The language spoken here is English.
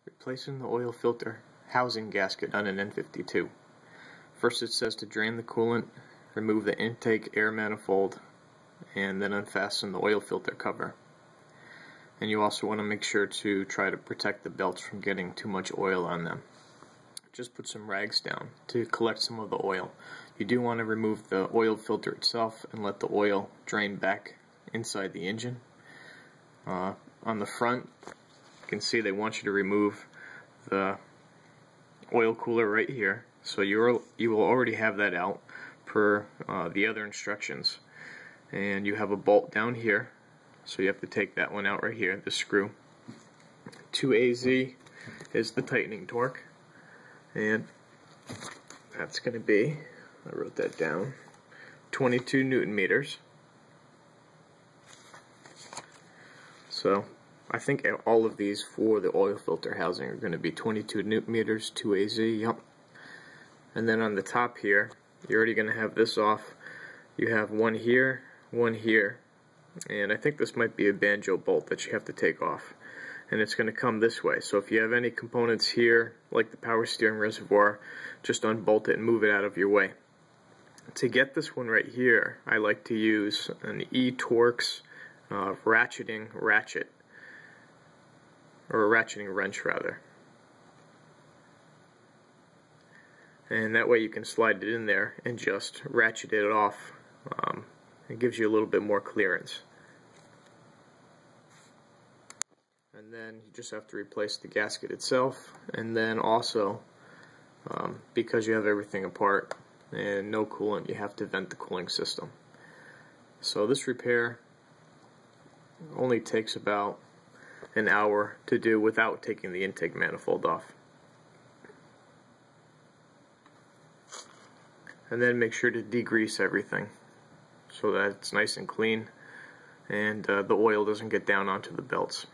Replacing the oil filter housing gasket on an N52. First it says to drain the coolant, remove the intake air manifold, and then unfasten the oil filter cover. And you also want to make sure to try to protect the belts from getting too much oil on them. Just put some rags down to collect some of the oil. You do want to remove the oil filter itself and let the oil drain back inside the engine. On the front, you can see they want you to remove the oil cooler right here, so you will already have that out per the other instructions. And you have a bolt down here, so you have to take that one out right here, the screw. 2AZ is the tightening torque, and that's going to be, I wrote that down, 22 Newton meters. So I think all of these for the oil filter housing are going to be 22 Newton meters, 2AZ, yep. And then on the top here, you're already going to have this off. You have one here, and I think this might be a banjo bolt that you have to take off. And it's going to come this way. So if you have any components here, like the power steering reservoir, just unbolt it and move it out of your way. To get this one right here, I like to use an E-Torx ratcheting ratchet, or a ratcheting wrench rather. And that way you can slide it in there and just ratchet it off. It gives you a little bit more clearance. And then you just have to replace the gasket itself, and then also because you have everything apart and no coolant, you have to vent the cooling system. So this repair only takes about an hour to do without taking the intake manifold off. And then make sure to degrease everything so that it's nice and clean and the oil doesn't get down onto the belts.